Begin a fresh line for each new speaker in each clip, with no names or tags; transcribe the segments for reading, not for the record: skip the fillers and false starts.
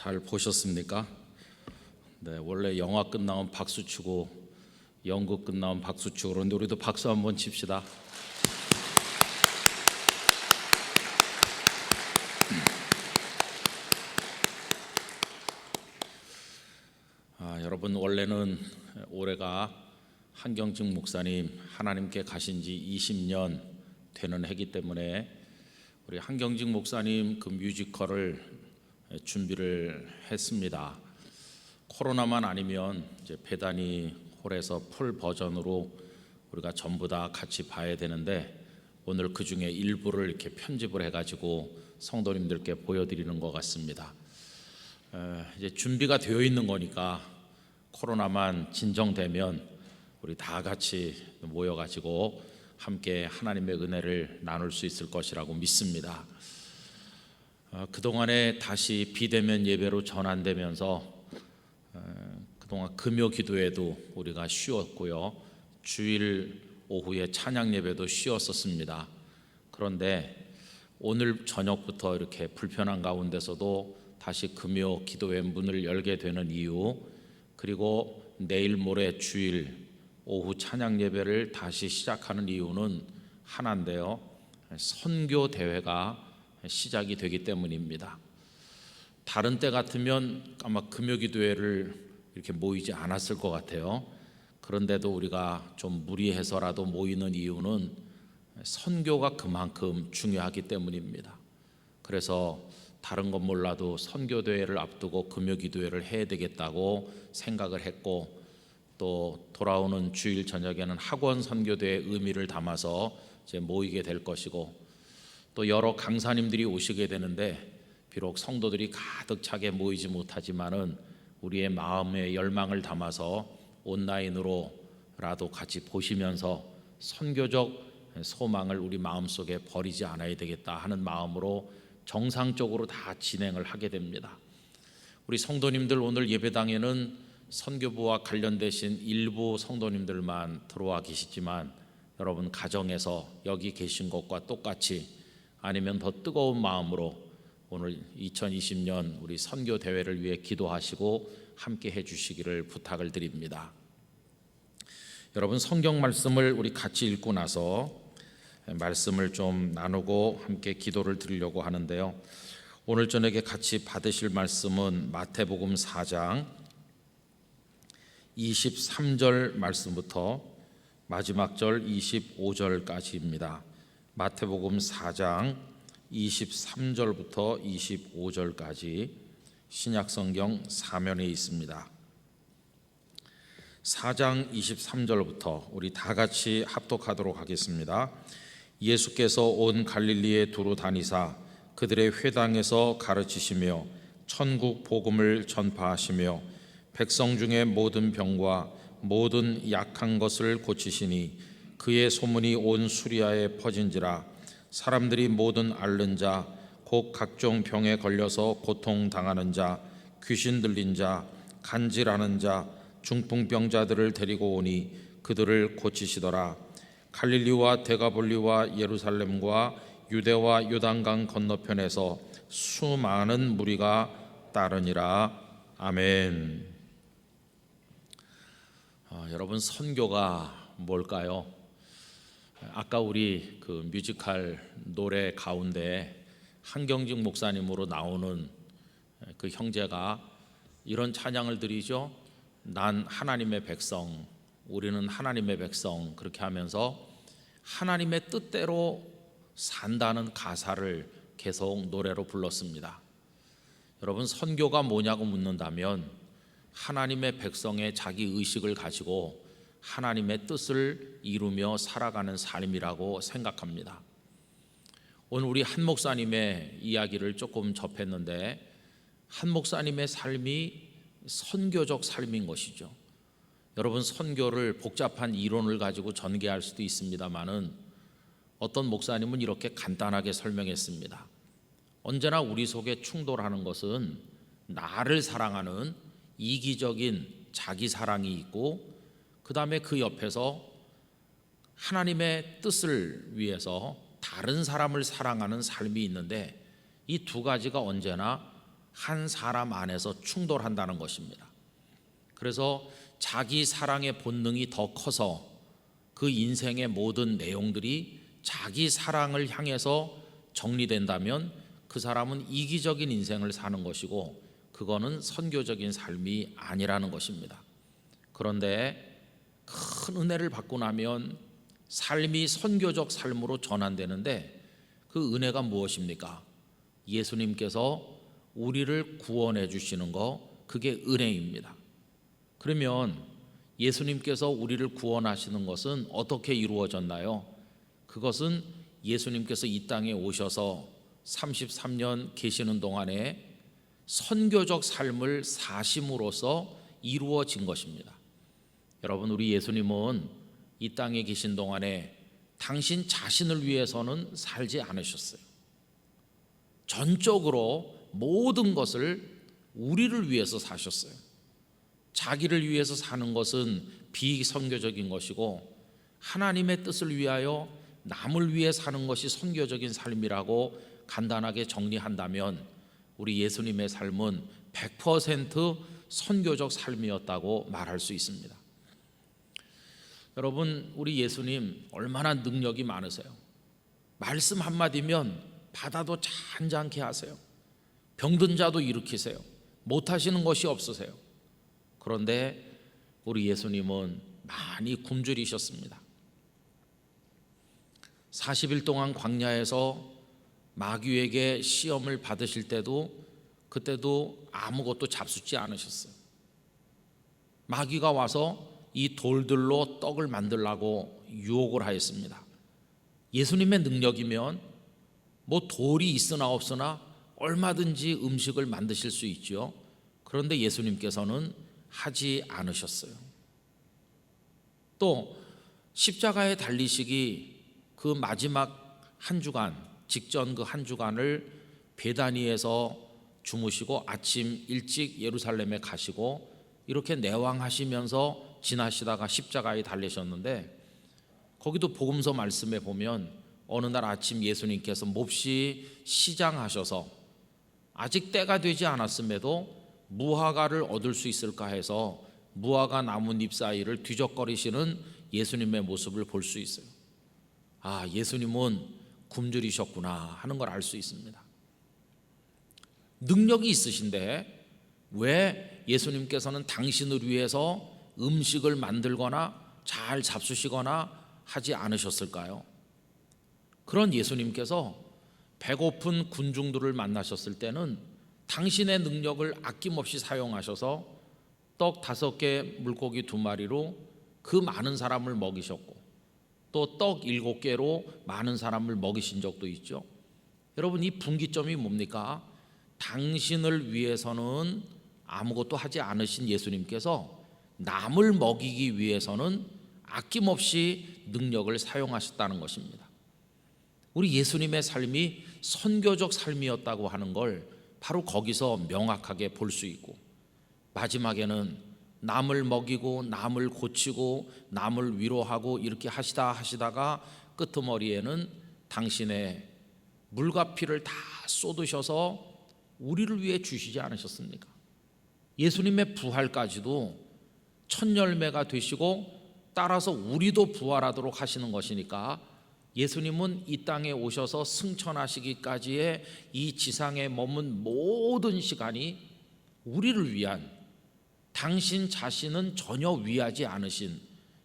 잘 보셨습니까? 네, 원래 영화 끝나면 박수 치고 연극 끝나면 박수 치고 그런데 우리도 박수 한번 칩시다. 여러분, 원래는 올해가 한경직 목사님 하나님께 가신 지 20년 되는 해기 때문에 우리 한경직 목사님 그 뮤지컬을 준비를 했습니다. 코로나만 아니면 이제 배다니 홀에서 풀 버전으로 우리가 전부 다 같이 봐야 되는데 오늘 그 중에 일부를 이렇게 편집을 해가지고 성도님들께 보여드리는 것 같습니다. 이제 준비가 되어 있는 거니까 코로나만 진정되면 우리 다 같이 모여가지고 함께 하나님의 은혜를 나눌 수 있을 것이라고 믿습니다. 그동안에 다시 비대면 예배로 전환되면서 그동안 금요 기도회도 우리가 쉬었고요, 주일 오후에 찬양 예배도 쉬었었습니다. 그런데 오늘 저녁부터 이렇게 불편한 가운데서도 다시 금요 기도회 문을 열게 되는 이유, 그리고 내일 모레 주일 오후 찬양 예배를 다시 시작하는 이유는 하나인데요, 선교 대회가 시작이 되기 때문입니다. 다른 때 같으면 아마 금요기도회를 이렇게 모이지 않았을 것 같아요. 그런데도 우리가 좀 무리해서라도 모이는 이유는 선교가 그만큼 중요하기 때문입니다. 그래서 다른 건 몰라도 선교대회를 앞두고 금요기도회를 해야 되겠다고 생각을 했고, 또 돌아오는 주일 저녁에는 학원 선교대회 의미를 담아서 이제 모이게 될 것이고, 또 여러 강사님들이 오시게 되는데 비록 성도들이 가득 차게 모이지 못하지만은 우리의 마음의 열망을 담아서 온라인으로라도 같이 보시면서 선교적 소망을 우리 마음속에 버리지 않아야 되겠다 하는 마음으로 정상적으로 다 진행을 하게 됩니다. 우리 성도님들 오늘 예배당에는 선교부와 관련되신 일부 성도님들만 들어와 계시지만 여러분 가정에서 여기 계신 것과 똑같이 아니면 더 뜨거운 마음으로 오늘 2020년 우리 선교 대회를 위해 기도하시고 함께 해주시기를 부탁을 드립니다. 여러분, 성경 말씀을 우리 같이 읽고 나서 말씀을 좀 나누고 함께 기도를 드리려고 하는데요, 오늘 저녁에 같이 받으실 말씀은 마태복음 4장 23절 말씀부터 마지막 절 25절까지입니다. 마태복음 4장 23절부터 25절까지 신약성경 사면에 있습니다. 4장 23절부터 우리 다 같이 합독하도록 하겠습니다. 예수께서 온 갈릴리에 두루 다니사 그들의 회당에서 가르치시며 천국 복음을 전파하시며 백성 중에 모든 병과 모든 약한 것을 고치시니 그의 소문이 온 수리아에 퍼진지라. 사람들이 모든 앓는 자 곧 각종 병에 걸려서 고통당하는 자, 귀신 들린 자, 간질하는 자, 중풍병자들을 데리고 오니 그들을 고치시더라. 갈릴리와 데가볼리와 예루살렘과 유대와 요단강 건너편에서 수많은 무리가 따르니라. 아멘. 여러분, 선교가 뭘까요? 아까 우리 그 뮤지컬 노래 가운데 한경직 목사님으로 나오는 그 형제가 이런 찬양을 드리죠. 난 하나님의 백성, 우리는 하나님의 백성, 그렇게 하면서 하나님의 뜻대로 산다는 가사를 계속 노래로 불렀습니다. 여러분, 선교가 뭐냐고 묻는다면 하나님의 백성의 자기 의식을 가지고 하나님의 뜻을 이루며 살아가는 삶이라고 생각합니다. 오늘 우리 한 목사님의 이야기를 조금 접했는데 한 목사님의 삶이 선교적 삶인 것이죠. 여러분, 선교를 복잡한 이론을 가지고 전개할 수도 있습니다만은 어떤 목사님은 이렇게 간단하게 설명했습니다. 언제나 우리 속에 충돌하는 것은 나를 사랑하는 이기적인 자기 사랑이 있고, 그 다음에 그 옆에서 하나님의 뜻을 위해서 다른 사람을 사랑하는 삶이 있는데 이 두 가지가 언제나 한 사람 안에서 충돌한다는 것입니다. 그래서 자기 사랑의 본능이 더 커서 그 인생의 모든 내용들이 자기 사랑을 향해서 정리된다면 그 사람은 이기적인 인생을 사는 것이고 그거는 선교적인 삶이 아니라는 것입니다. 그런데 큰 은혜를 받고 나면 삶이 선교적 삶으로 전환되는데 그 은혜가 무엇입니까? 예수님께서 우리를 구원해 주시는 거, 그게 은혜입니다. 그러면 예수님께서 우리를 구원하시는 것은 어떻게 이루어졌나요? 그것은 예수님께서 이 땅에 오셔서 33년 계시는 동안에 선교적 삶을 사심으로써 이루어진 것입니다. 여러분, 우리 예수님은 이 땅에 계신 동안에 당신 자신을 위해서는 살지 않으셨어요. 전적으로 모든 것을 우리를 위해서 사셨어요. 자기를 위해서 사는 것은 비선교적인 것이고 하나님의 뜻을 위하여 남을 위해 사는 것이 선교적인 삶이라고 간단하게 정리한다면 우리 예수님의 삶은 100% 선교적 삶이었다고 말할 수 있습니다. 여러분, 우리 예수님 얼마나 능력이 많으세요. 말씀 한마디면 바다도 잔잔케 하세요. 병든 자도 일으키세요. 못하시는 것이 없으세요. 그런데 우리 예수님은 많이 굶주리셨습니다. 40일 동안 광야에서 마귀에게 시험을 받으실 때도 그때도 아무것도 잡수지 않으셨어요. 마귀가 와서 이 돌들로 떡을 만들라고 유혹을 하였습니다. 예수님의 능력이면 뭐 돌이 있으나 없으나 얼마든지 음식을 만드실 수 있죠. 그런데 예수님께서는 하지 않으셨어요. 또 십자가에 달리시기 그 마지막 한 주간 직전 그 한 주간을 베다니에서 주무시고 아침 일찍 예루살렘에 가시고 이렇게 내왕하시면서 지나시다가 십자가에 달리셨는데 거기도 복음서 말씀에 보면 어느 날 아침 예수님께서 몹시 시장하셔서 아직 때가 되지 않았음에도 무화과를 얻을 수 있을까 해서 무화과 나뭇잎 사이를 뒤적거리시는 예수님의 모습을 볼 수 있어요. 아, 예수님은 굶주리셨구나 하는 걸 알 수 있습니다. 능력이 있으신데 왜 예수님께서는 당신을 위해서 음식을 만들거나 잘 잡수시거나 하지 않으셨을까요? 그런 예수님께서 배고픈 군중들을 만나셨을 때는 당신의 능력을 아낌없이 사용하셔서 떡 5개 물고기 2마리로 그 많은 사람을 먹이셨고 또 떡 7개로 많은 사람을 먹이신 적도 있죠. 여러분, 이 분기점이 뭡니까? 당신을 위해서는 아무것도 하지 않으신 예수님께서 남을 먹이기 위해서는 아낌없이 능력을 사용하셨다는 것입니다. 우리 예수님의 삶이 선교적 삶이었다고 하는 걸 바로 거기서 명확하게 볼 수 있고 마지막에는 남을 먹이고 남을 고치고 남을 위로하고 이렇게 하시다가 끄트머리에는 당신의 물과 피를 다 쏟으셔서 우리를 위해 주시지 않으셨습니까? 예수님의 부활까지도 첫 열매가 되시고 따라서 우리도 부활하도록 하시는 것이니까 예수님은 이 땅에 오셔서 승천하시기까지의 이 지상에 머문 모든 시간이 우리를 위한, 당신 자신은 전혀 위하지 않으신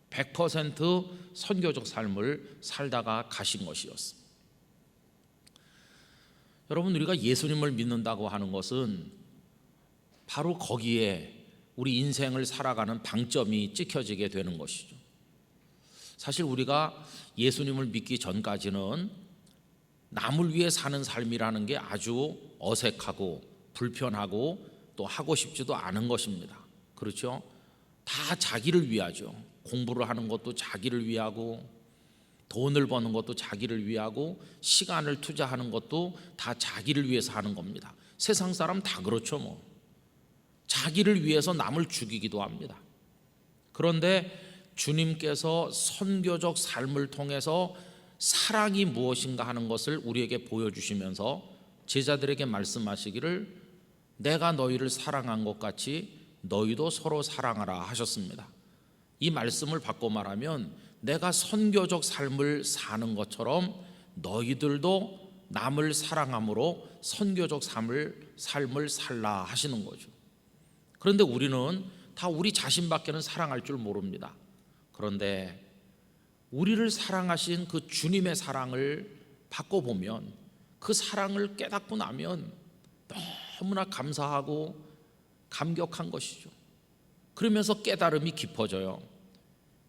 100% 선교적 삶을 살다가 가신 것이었습니다. 여러분, 우리가 예수님을 믿는다고 하는 것은 바로 거기에 우리 인생을 살아가는 방점이 찍혀지게 되는 것이죠. 사실 우리가 예수님을 믿기 전까지는 남을 위해 사는 삶이라는 게 아주 어색하고 불편하고 또 하고 싶지도 않은 것입니다. 그렇죠? 다 자기를 위하죠. 공부를 하는 것도 자기를 위하고 돈을 버는 것도 자기를 위하고 시간을 투자하는 것도 다 자기를 위해서 하는 겁니다. 세상 사람 다 그렇죠. 뭐 자기를 위해서 남을 죽이기도 합니다. 그런데 주님께서 선교적 삶을 통해서 사랑이 무엇인가 하는 것을 우리에게 보여주시면서 제자들에게 말씀하시기를 내가 너희를 사랑한 것 같이 너희도 서로 사랑하라 하셨습니다. 이 말씀을 바꿔 말하면 내가 선교적 삶을 사는 것처럼 너희들도 남을 사랑함으로 선교적 삶을 살라 하시는 거죠. 그런데 우리는 다 우리 자신밖에는 사랑할 줄 모릅니다. 그런데 우리를 사랑하신 그 주님의 사랑을 바꿔보면, 그 사랑을 깨닫고 나면 너무나 감사하고 감격한 것이죠. 그러면서 깨달음이 깊어져요.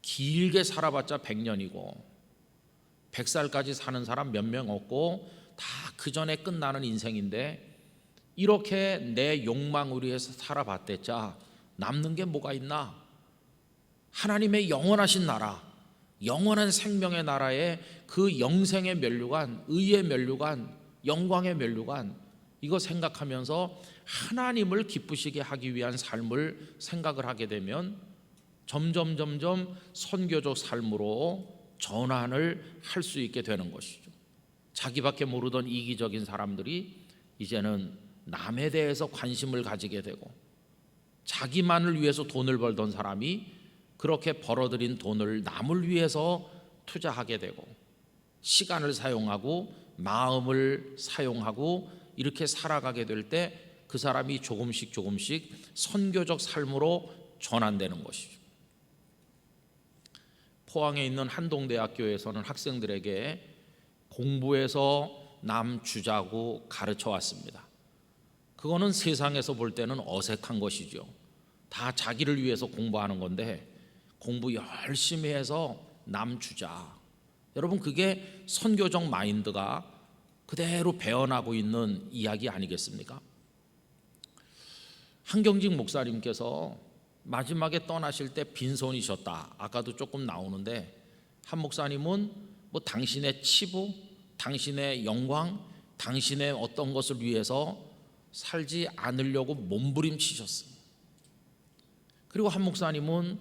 길게 살아봤자 100년이고 100살까지 사는 사람 몇 명 없고 다 그 전에 끝나는 인생인데, 이렇게 내 욕망을 위해서 살아봤댔자 남는 게 뭐가 있나? 하나님의 영원하신 나라, 영원한 생명의 나라에 그 영생의 면류관, 의의 면류관, 영광의 면류관, 이거 생각하면서 하나님을 기쁘시게 하기 위한 삶을 생각을 하게 되면 점점 선교적 삶으로 전환을 할 수 있게 되는 것이죠. 자기밖에 모르던 이기적인 사람들이 이제는 남에 대해서 관심을 가지게 되고, 자기만을 위해서 돈을 벌던 사람이 그렇게 벌어들인 돈을 남을 위해서 투자하게 되고, 시간을 사용하고 마음을 사용하고 이렇게 살아가게 될 때 그 사람이 조금씩 선교적 삶으로 전환되는 것이죠. 포항에 있는 한동대학교에서는 학생들에게 공부해서 남 주자고 가르쳐 왔습니다. 그거는 세상에서 볼 때는 어색한 것이죠. 다 자기를 위해서 공부하는 건데 공부 열심히 해서 남 주자. 여러분, 그게 선교적 마인드가 그대로 배어나고 있는 이야기 아니겠습니까? 한경직 목사님께서 마지막에 떠나실 때 빈손이셨다. 아까도 조금 나오는데, 한 목사님은 뭐 당신의 치부, 당신의 영광, 당신의 어떤 것을 위해서 살지 않으려고 몸부림치셨어요. 그리고 한 목사님은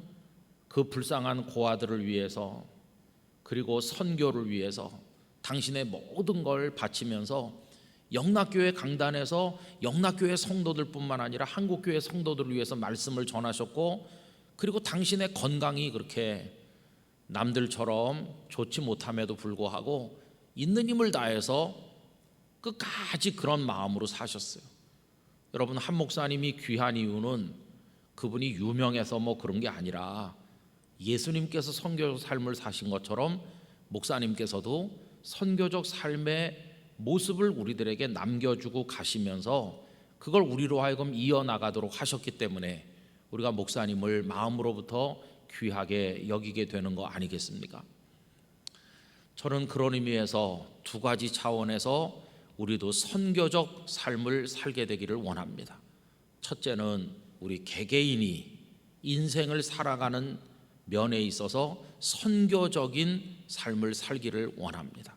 그 불쌍한 고아들을 위해서, 그리고 선교를 위해서 당신의 모든 걸 바치면서 영락교회 강단에서 영락교회 성도들뿐만 아니라 한국교회 성도들을 위해서 말씀을 전하셨고, 그리고 당신의 건강이 그렇게 남들처럼 좋지 못함에도 불구하고 있는 힘을 다해서 끝까지 그런 마음으로 사셨어요. 여러분, 한 목사님이 귀한 이유는 그분이 유명해서 뭐 그런 게 아니라 예수님께서 선교적 삶을 사신 것처럼 목사님께서도 선교적 삶의 모습을 우리들에게 남겨주고 가시면서 그걸 우리로 하여금 이어나가도록 하셨기 때문에 우리가 목사님을 마음으로부터 귀하게 여기게 되는 거 아니겠습니까? 저는 그런 의미에서 두 가지 차원에서 우리도 선교적 삶을 살게 되기를 원합니다. 첫째는 우리 개개인이 인생을 살아가는 면에 있어서 선교적인 삶을 살기를 원합니다.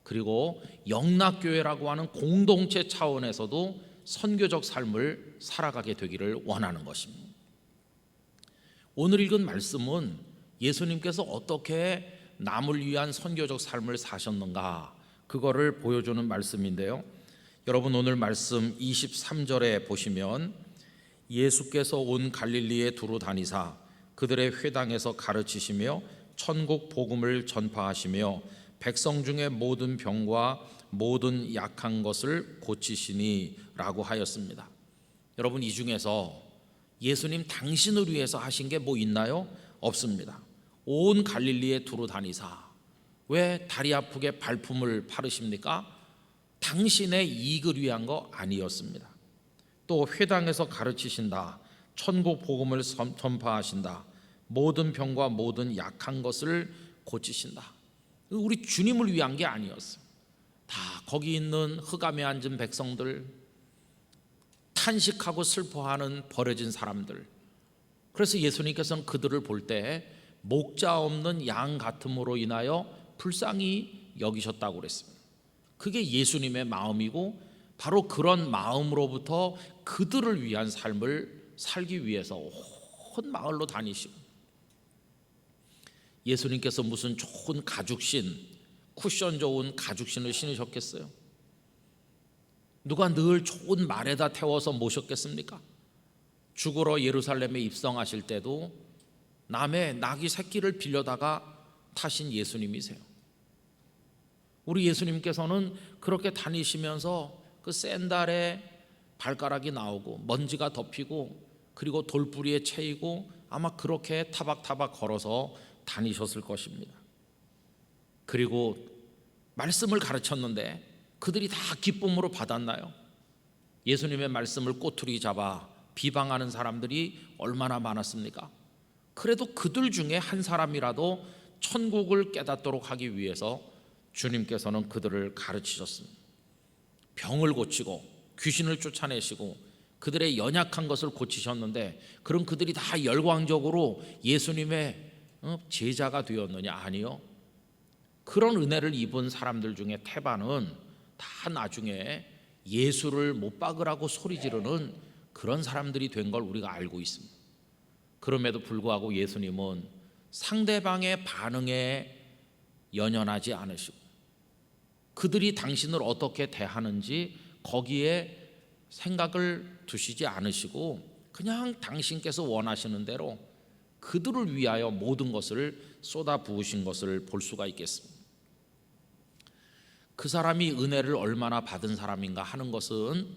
그리고 영락교회라고 하는 공동체 차원에서도 선교적 삶을 살아가게 되기를 원하는 것입니다. 오늘 읽은 말씀은 예수님께서 어떻게 남을 위한 선교적 삶을 사셨는가, 그거를 보여주는 말씀인데요. 여러분, 오늘 말씀 23절에 보시면 예수께서 온 갈릴리에 두루 다니사 그들의 회당에서 가르치시며 천국 복음을 전파하시며 백성 중에 모든 병과 모든 약한 것을 고치시니 라고 하였습니다. 여러분, 이 중에서 예수님 당신을 위해서 하신 게 뭐 있나요? 없습니다. 온 갈릴리에 두루 다니사. 왜 다리 아프게 발품을 파르십니까? 당신의 이익을 위한 거 아니었습니다. 또 회당에서 가르치신다, 천국 복음을 전파하신다, 모든 병과 모든 약한 것을 고치신다. 우리 주님을 위한 게 아니었어요. 다 거기 있는 흑암에 앉은 백성들, 탄식하고 슬퍼하는 버려진 사람들. 그래서 예수님께서는 그들을 볼 때 목자 없는 양 같음으로 인하여 불쌍히 여기셨다고 그랬습니다. 그게 예수님의 마음이고, 바로 그런 마음으로부터 그들을 위한 삶을 살기 위해서 온 마을로 다니시고, 예수님께서 무슨 좋은 가죽신, 쿠션 좋은 가죽신을 신으셨겠어요? 누가 늘 좋은 말에다 태워서 모셨겠습니까? 죽으러 예루살렘에 입성하실 때도 남의 나귀 새끼를 빌려다가 타신 예수님이세요. 우리 예수님께서는 그렇게 다니시면서 그 샌달에 발가락이 나오고 먼지가 덮이고 그리고 돌뿌리에 채이고 아마 그렇게 타박타박 걸어서 다니셨을 것입니다. 그리고 말씀을 가르쳤는데 그들이 다 기쁨으로 받았나요? 예수님의 말씀을 꼬투리 잡아 비방하는 사람들이 얼마나 많았습니까? 그래도 그들 중에 한 사람이라도 천국을 깨닫도록 하기 위해서 주님께서는 그들을 가르치셨습니다. 병을 고치고 귀신을 쫓아내시고 그들의 연약한 것을 고치셨는데 그럼 그들이 다 열광적으로 예수님의 제자가 되었느냐? 아니요. 그런 은혜를 입은 사람들 중에 태반은 다 나중에 예수를 못 박으라고 소리 지르는 그런 사람들이 된 걸 우리가 알고 있습니다. 그럼에도 불구하고 예수님은 상대방의 반응에 연연하지 않으시고 그들이 당신을 어떻게 대하는지 거기에 생각을 두시지 않으시고 그냥 당신께서 원하시는 대로 그들을 위하여 모든 것을 쏟아 부으신 것을 볼 수가 있겠습니다. 그 사람이 은혜를 얼마나 받은 사람인가 하는 것은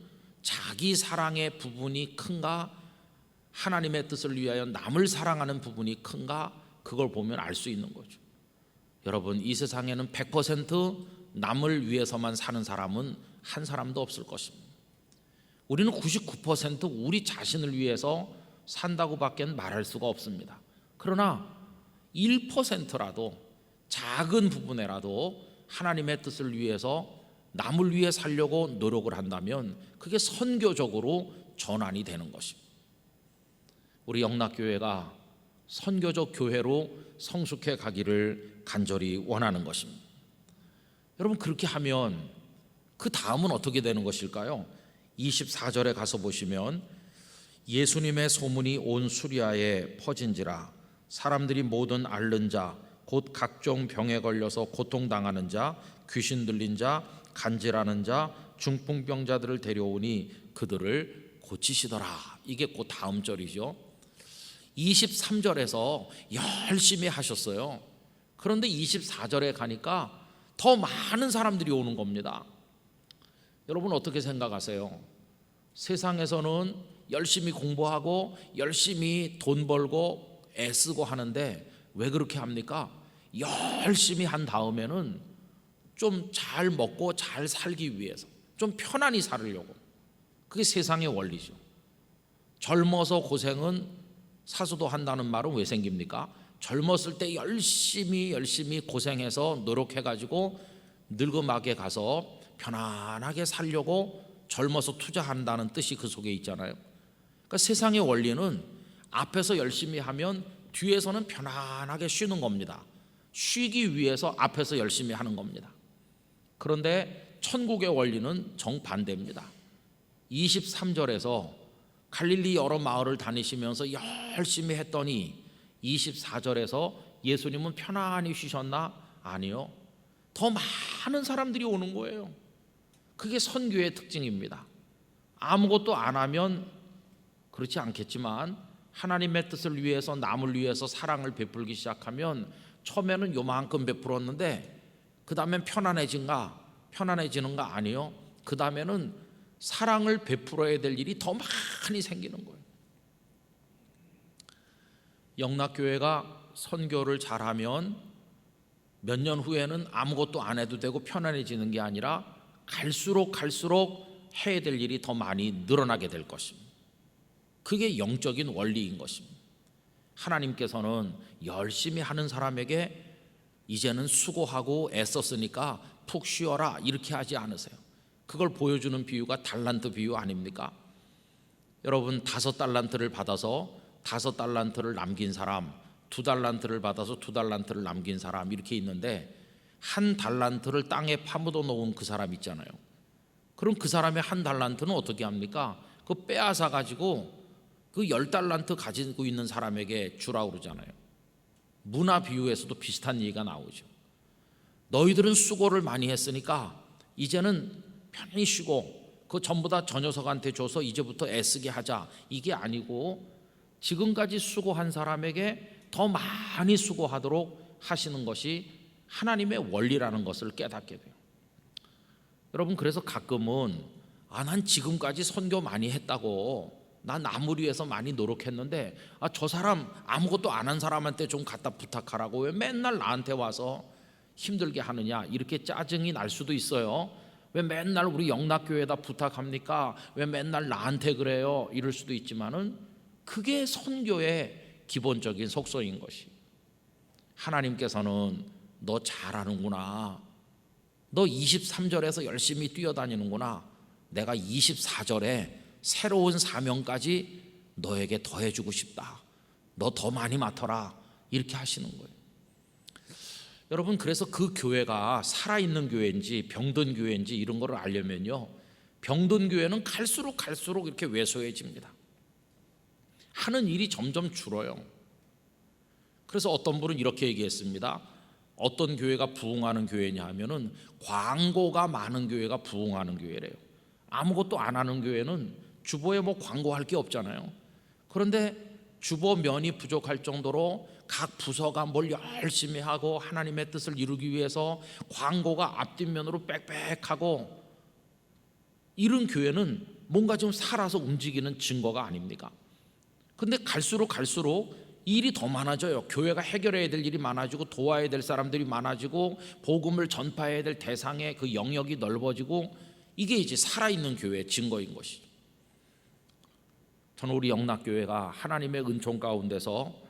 자기 사랑의 부분이 큰가 하나님의 뜻을 위하여 남을 사랑하는 부분이 큰가 그걸 보면 알 수 있는 거죠. 여러분, 이 세상에는 100% 남을 위해서만 사는 사람은 한 사람도 없을 것입니다. 우리는 99% 우리 자신을 위해서 산다고 밖에 말할 수가 없습니다. 그러나 1%라도 작은 부분에라도 하나님의 뜻을 위해서 남을 위해 살려고 노력을 한다면 그게 선교적으로 전환이 되는 것입니다. 우리 영락교회가 선교적 교회로 성숙해 가기를 간절히 원하는 것입니다. 여러분, 그렇게 하면 그 다음은 어떻게 되는 것일까요? 24절에 가서 보시면 예수님의 소문이 온 수리아에 퍼진지라 사람들이 모든 앓는 자 곧 각종 병에 걸려서 고통당하는 자 귀신 들린 자 간질하는 자 중풍병자들을 데려오니 그들을 고치시더라. 이게 곧 다음 절이죠. 23절에서 열심히 하셨어요. 그런데 24절에 가니까 더 많은 사람들이 오는 겁니다. 여러분 어떻게 생각하세요? 세상에서는 열심히 공부하고 열심히 돈 벌고 애쓰고 하는데 왜 그렇게 합니까? 열심히 한 다음에는 좀 잘 먹고 잘 살기 위해서 좀 편안히 살으려고. 그게 세상의 원리죠. 젊어서 고생은 사수도 한다는 말은 왜 생깁니까? 젊었을 때 열심히 고생해서 노력해가지고 늙음하게 가서 편안하게 살려고 젊어서 투자한다는 뜻이 그 속에 있잖아요. 그러니까 세상의 원리는 앞에서 열심히 하면 뒤에서는 편안하게 쉬는 겁니다. 쉬기 위해서 앞에서 열심히 하는 겁니다. 그런데 천국의 원리는 정반대입니다. 23절에서 갈릴리 여러 마을을 다니시면서 열심히 했더니 24절에서 예수님은 편안히 쉬셨나? 아니요. 더 많은 사람들이 오는 거예요. 그게 선교의 특징입니다. 아무것도 안 하면 그렇지 않겠지만 하나님의 뜻을 위해서 남을 위해서 사랑을 베풀기 시작하면 처음에는 요만큼 베풀었는데 그 다음엔 편안해지는가? 아니요. 그 다음에는 사랑을 베풀어야 될 일이 더 많이 생기는 거예요. 영락교회가 선교를 잘하면 몇 년 후에는 아무것도 안 해도 되고 편안해지는 게 아니라 갈수록 해야 될 일이 더 많이 늘어나게 될 것입니다. 그게 영적인 원리인 것입니다. 하나님께서는 열심히 하는 사람에게 이제는 수고하고 애썼으니까 푹 쉬어라 이렇게 하지 않으세요. 그걸 보여주는 비유가 달란트 비유 아닙니까? 여러분 5달란트를 받아서 5달란트를 남긴 사람, 2달란트를 받아서 2달란트를 남긴 사람 이렇게 있는데 1달란트를 땅에 파묻어 놓은 그 사람 있잖아요. 그럼 그 사람의 1달란트는 어떻게 합니까? 그거 빼앗아 가지고 그 10달란트 가지고 있는 사람에게 주라고 그러잖아요. 문화 비유에서도 비슷한 얘기가 나오죠. 너희들은 수고를 많이 했으니까 이제는 편히 쉬고 그거 전부 다 저 녀석한테 줘서 이제부터 애쓰게 하자, 이게 아니고 지금까지 수고한 사람에게 더 많이 수고하도록 하시는 것이 하나님의 원리라는 것을 깨닫게 돼요. 여러분, 그래서 가끔은 난 지금까지 선교 많이 했다고, 난 남을 위해서 많이 노력했는데 저 사람 아무것도 안 한 사람한테 좀 갖다 부탁하라고 왜 맨날 나한테 와서 힘들게 하느냐, 이렇게 짜증이 날 수도 있어요. 왜 맨날 우리 영락교회에다 부탁합니까? 왜 맨날 나한테 그래요? 이럴 수도 있지만은 그게 선교의 기본적인 속성인 것이, 하나님께서는 너 잘하는구나, 너 23절에서 열심히 뛰어다니는구나, 내가 24절에 새로운 사명까지 너에게 더해주고 싶다, 너 더 많이 맡아라, 이렇게 하시는 거예요. 여러분, 그래서 그 교회가 살아있는 교회인지 병든 교회인지 이런 거를 알려면요, 병든 교회는 갈수록 이렇게 왜소해집니다. 하는 일이 점점 줄어요. 그래서 어떤 분은 이렇게 얘기했습니다. 어떤 교회가 부흥하는 교회냐 하면은 광고가 많은 교회가 부흥하는 교회래요. 아무것도 안 하는 교회는 주보에 뭐 광고할 게 없잖아요. 그런데 주보 면이 부족할 정도로 각 부서가 뭘 열심히 하고 하나님의 뜻을 이루기 위해서 광고가 앞뒷면으로 빽빽하고, 이런 교회는 뭔가 좀 살아서 움직이는 증거가 아닙니까? 근데 갈수록 일이 더 많아져요. 교회가 해결해야 될 일이 많아지고 도와야 될 사람들이 많아지고 복음을 전파해야 될 대상의 그 영역이 넓어지고, 이게 이제 살아있는 교회의 증거인 것이죠. 저는 우리 영락교회가 하나님의 은총 가운데서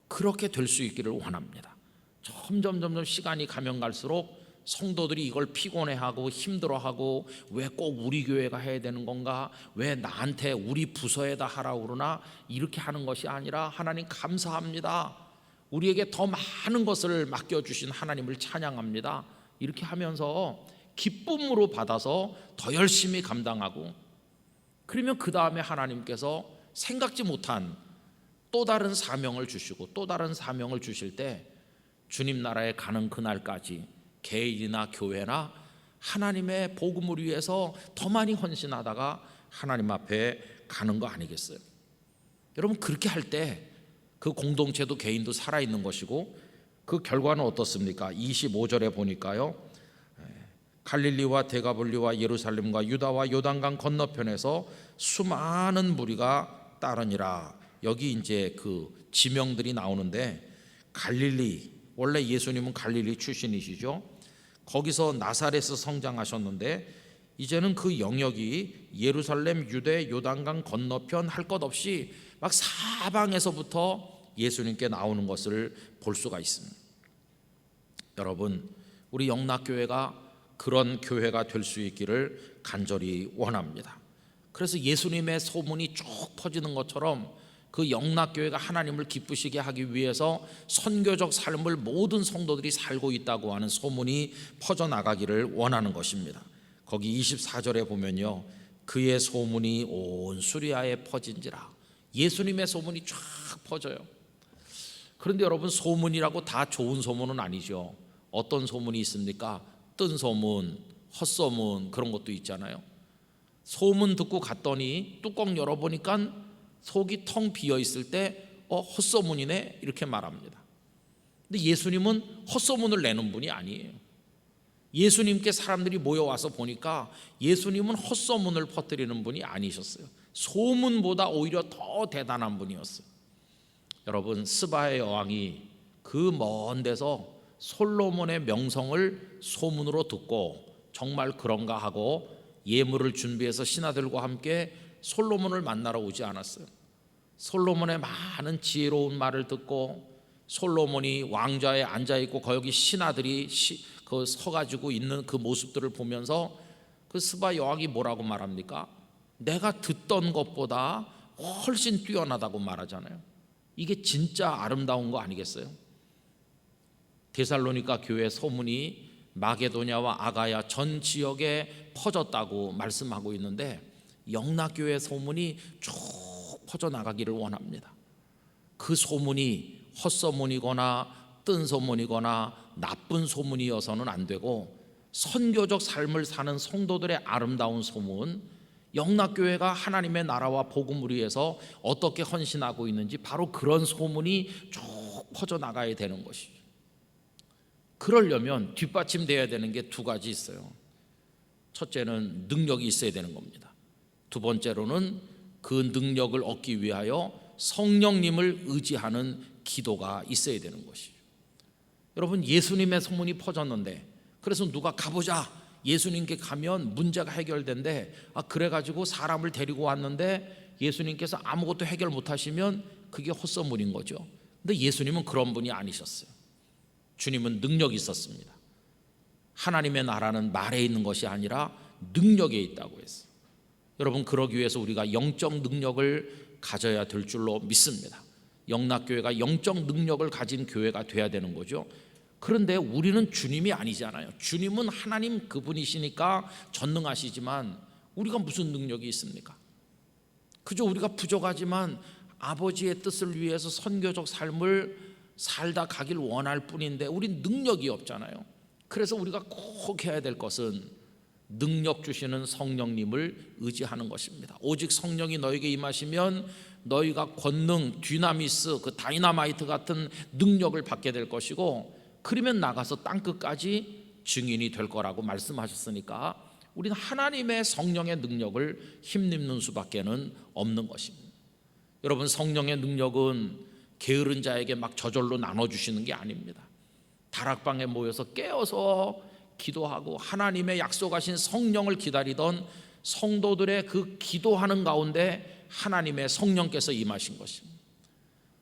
그렇게 될 수 있기를 원합니다. 점점 시간이 가면 갈수록 성도들이 이걸 피곤해하고 힘들어하고, 왜 꼭 우리 교회가 해야 되는 건가, 왜 나한테 우리 부서에다 하라고 그러나, 이렇게 하는 것이 아니라 하나님 감사합니다, 우리에게 더 많은 것을 맡겨주신 하나님을 찬양합니다, 이렇게 하면서 기쁨으로 받아서 더 열심히 감당하고, 그러면 그 다음에 하나님께서 생각지 못한 또 다른 사명을 주시고 또 다른 사명을 주실 때, 주님 나라에 가는 그날까지 개인이나 교회나 하나님의 복음을 위해서 더 많이 헌신하다가 하나님 앞에 가는 거 아니겠어요? 여러분, 그렇게 할 때 그 공동체도 개인도 살아있는 것이고, 그 결과는 어떻습니까? 25절에 보니까요, 갈릴리와 데가볼리와 예루살렘과 유다와 요단강 건너편에서 수많은 무리가 따르니라. 여기 이제 그 지명들이 나오는데, 갈릴리, 원래 예수님은 갈릴리 출신이시죠. 거기서 나사렛에서 성장하셨는데 이제는 그 영역이 예루살렘, 유대, 요단강 건너편 할 것 없이 막 사방에서부터 예수님께 나오는 것을 볼 수가 있습니다. 여러분, 우리 영락교회가 그런 교회가 될 수 있기를 간절히 원합니다. 그래서 예수님의 소문이 쭉 퍼지는 것처럼 그 영락교회가 하나님을 기쁘시게 하기 위해서 선교적 삶을 모든 성도들이 살고 있다고 하는 소문이 퍼져나가기를 원하는 것입니다. 거기 24절에 보면요, 그의 소문이 온 수리아에 퍼진지라. 예수님의 소문이 쫙 퍼져요. 그런데 여러분, 소문이라고 다 좋은 소문은 아니죠. 어떤 소문이 있습니까? 뜬 소문, 헛소문, 그런 것도 있잖아요. 소문 듣고 갔더니 뚜껑 열어보니까 속이 텅 비어 있을 때 헛소문이네, 이렇게 말합니다. 근데 예수님은 헛소문을 내는 분이 아니에요. 예수님께 사람들이 모여와서 보니까 예수님은 헛소문을 퍼뜨리는 분이 아니셨어요. 소문보다 오히려 더 대단한 분이었어요. 여러분, 스바의 여왕이 그 먼 데서 솔로몬의 명성을 소문으로 듣고 정말 그런가 하고 예물을 준비해서 신하들과 함께 솔로몬을 만나러 오지 않았어요. 솔로몬의 많은 지혜로운 말을 듣고 솔로몬이 왕좌에 앉아있고 거기 신하들이 서가지고 있는 그 모습들을 보면서 그 스바 여왕이 뭐라고 말합니까? 내가 듣던 것보다 훨씬 뛰어나다고 말하잖아요. 이게 진짜 아름다운 거 아니겠어요? 데살로니가 교회 소문이 마게도냐와 아가야 전 지역에 퍼졌다고 말씀하고 있는데, 영락교회 소문이 쭉 퍼져나가기를 원합니다. 그 소문이 헛소문이거나 뜬 소문이거나 나쁜 소문이어서는 안 되고, 선교적 삶을 사는 성도들의 아름다운 소문, 영락교회가 하나님의 나라와 복음을 위해서 어떻게 헌신하고 있는지 바로 그런 소문이 쭉 퍼져나가야 되는 것이죠. 그러려면 뒷받침되어야 되는 게 두 가지 있어요. 첫째는 능력이 있어야 되는 겁니다. 두 번째로는 그 능력을 얻기 위하여 성령님을 의지하는 기도가 있어야 되는 것이죠. 여러분, 예수님의 소문이 퍼졌는데 그래서 누가 가보자, 예수님께 가면 문제가 해결된대. 그래가지고 사람을 데리고 왔는데 예수님께서 아무것도 해결 못하시면 그게 헛소문인 거죠. 근데 예수님은 그런 분이 아니셨어요. 주님은 능력이 있었습니다. 하나님의 나라는 말에 있는 것이 아니라 능력에 있다고 했어요. 여러분, 그러기 위해서 우리가 영적 능력을 가져야 될 줄로 믿습니다. 영락교회가 영적 능력을 가진 교회가 돼야 되는 거죠. 그런데 우리는 주님이 아니잖아요. 주님은 하나님 그분이시니까 전능하시지만 우리가 무슨 능력이 있습니까? 그저 우리가 부족하지만 아버지의 뜻을 위해서 선교적 삶을 살다 가길 원할 뿐인데 우린 능력이 없잖아요. 그래서 우리가 꼭 해야 될 것은 능력 주시는 성령님을 의지하는 것입니다. 오직 성령이 너에게 임하시면 너희가 권능, 디나미스, 그 다이나마이트 같은 능력을 받게 될 것이고, 그러면 나가서 땅끝까지 증인이 될 거라고 말씀하셨으니까 우리는 하나님의 성령의 능력을 힘입는 수밖에는 없는 것입니다. 여러분, 성령의 능력은 게으른 자에게 막 저절로 나눠주시는 게 아닙니다. 다락방에 모여서 깨어서 기도하고 하나님의 약속하신 성령을 기다리던 성도들의 그 기도하는 가운데 하나님의 성령께서 임하신 것입니다.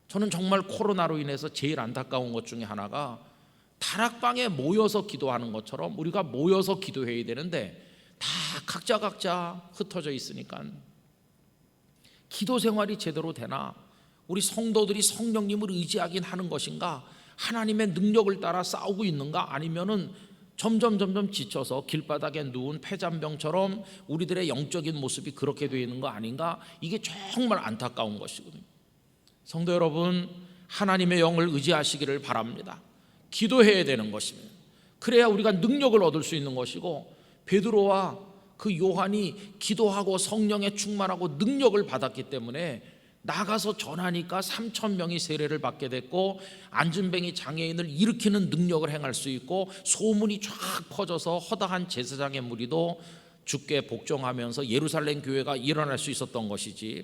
저는 정말 코로나로 인해서 제일 안타까운 것 중에 하나가 다락방에 모여서 기도하는 것처럼 우리가 모여서 기도해야 되는데 다 각자 흩어져 있으니까 기도 생활이 제대로 되나? 우리 성도들이 성령님을 의지하긴 하는 것인가? 하나님의 능력을 따라 싸우고 있는가? 아니면은 점점 지쳐서 길바닥에 누운 폐잔병처럼 우리들의 영적인 모습이 그렇게 되어 있는 거 아닌가? 이게 정말 안타까운 것이거든요. 성도 여러분, 하나님의 영을 의지하시기를 바랍니다. 기도해야 되는 것입니다. 그래야 우리가 능력을 얻을 수 있는 것이고, 베드로와 그 요한이 기도하고 성령에 충만하고 능력을 받았기 때문에 나가서 전하니까 3,000명이 세례를 받게 됐고, 안진뱅이 장애인을 일으키는 능력을 행할 수 있고, 소문이 쫙 퍼져서 허다한 제사장의 무리도 주께 복종하면서 예루살렘 교회가 일어날 수 있었던 것이지,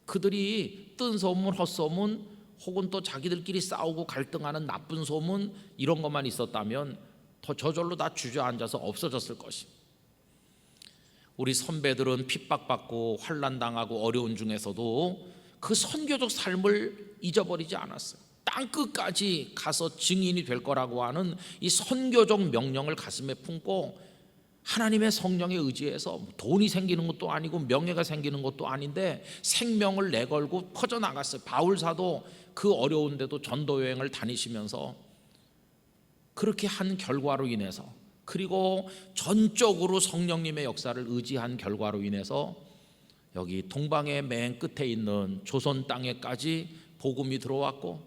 그들이 뜬 소문, 헛소문, 혹은 또 자기들끼리 싸우고 갈등하는 나쁜 소문, 이런 것만 있었다면 더 저절로 다 주저앉아서 없어졌을 것입니다. 우리 선배들은 핍박받고 환난당하고 어려운 중에서도 그 선교적 삶을 잊어버리지 않았어요. 땅끝까지 가서 증인이 될 거라고 하는 이 선교적 명령을 가슴에 품고 하나님의 성령에 의지해서 돈이 생기는 것도 아니고 명예가 생기는 것도 아닌데 생명을 내걸고 퍼져나갔어요. 바울사도 그 어려운데도 전도여행을 다니시면서 그렇게 한 결과로 인해서, 그리고 전적으로 성령님의 역사를 의지한 결과로 인해서 여기 동방의 맨 끝에 있는 조선 땅에까지 복음이 들어왔고,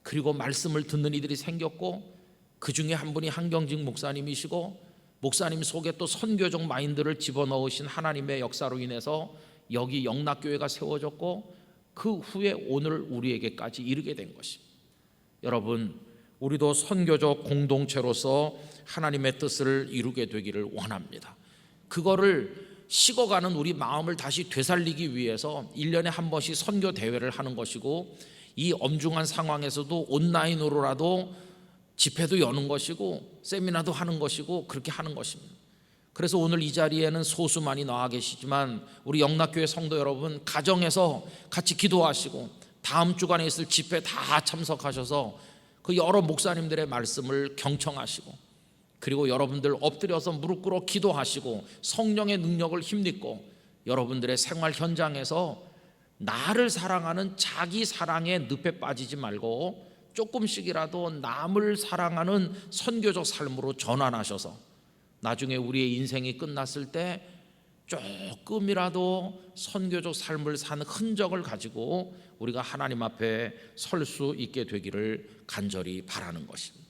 그리고 말씀을 듣는 이들이 생겼고, 그 중에 한 분이 한경직 목사님이시고, 목사님 속에 또 선교적 마인드를 집어넣으신 하나님의 역사로 인해서 여기 영락교회가 세워졌고, 그 후에 오늘 우리에게까지 이르게 된 것입니다. 여러분, 우리도 선교적 공동체로서 하나님의 뜻을 이루게 되기를 원합니다. 그거를 식어가는 우리 마음을 다시 되살리기 위해서 1년에 한 번씩 선교 대회를 하는 것이고, 이 엄중한 상황에서도 온라인으로라도 집회도 여는 것이고 세미나도 하는 것이고 그렇게 하는 것입니다. 그래서 오늘 이 자리에는 소수만이 나와 계시지만 우리 영락교회 성도 여러분, 가정에서 같이 기도하시고 다음 주간에 있을 집회 다 참석하셔서 그 여러 목사님들의 말씀을 경청하시고, 그리고 여러분들 엎드려서 무릎 꿇어 기도하시고 성령의 능력을 힘입고 여러분들의 생활 현장에서 나를 사랑하는 자기 사랑의 늪에 빠지지 말고 조금씩이라도 남을 사랑하는 선교적 삶으로 전환하셔서 나중에 우리의 인생이 끝났을 때 조금이라도 선교적 삶을 산 흔적을 가지고 우리가 하나님 앞에 설 수 있게 되기를 간절히 바라는 것입니다.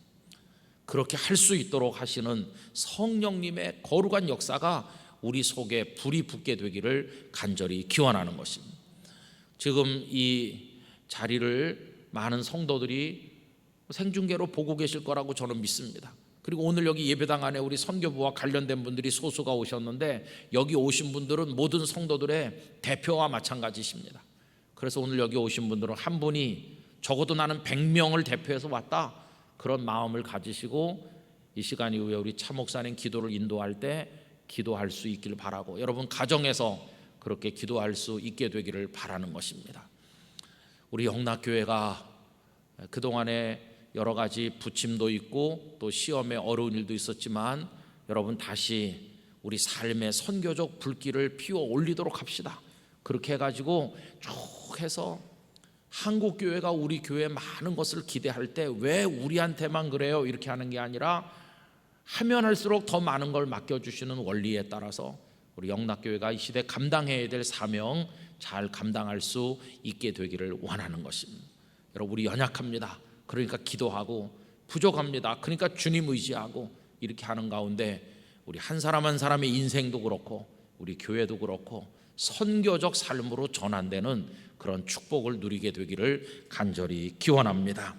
그렇게 할 수 있도록 하시는 성령님의 거룩한 역사가 우리 속에 불이 붙게 되기를 간절히 기원하는 것입니다. 지금 이 자리를 많은 성도들이 생중계로 보고 계실 거라고 저는 믿습니다. 그리고 오늘 여기 예배당 안에 우리 선교부와 관련된 분들이 소수가 오셨는데, 여기 오신 분들은 모든 성도들의 대표와 마찬가지십니다. 그래서 오늘 여기 오신 분들은 한 분이 적어도 나는 100명을 대표해서 왔다, 그런 마음을 가지시고 이 시간 이후에 우리 차 목사님 기도를 인도할 때 기도할 수 있기를 바라고, 여러분 가정에서 그렇게 기도할 수 있게 되기를 바라는 것입니다. 우리 영락교회가 그동안에 여러 가지 부침도 있고 또 시험에 어려운 일도 있었지만, 여러분 다시 우리 삶의 선교적 불길을 피워 올리도록 합시다. 그렇게 해가지고 쭉 해서 한국 교회가 우리 교회에 많은 것을 기대할 때 왜 우리한테만 그래요? 이렇게 하는 게 아니라 하면 할수록 더 많은 걸 맡겨주시는 원리에 따라서 우리 영락교회가 이 시대 감당해야 될 사명 잘 감당할 수 있게 되기를 원하는 것입니다. 여러분 우리 연약합니다. 그러니까 기도하고, 부족합니다. 그러니까 주님 의지하고, 이렇게 하는 가운데 우리 한 사람 한 사람의 인생도 그렇고 우리 교회도 그렇고 선교적 삶으로 전환되는 그런 축복을 누리게 되기를 간절히 기원합니다.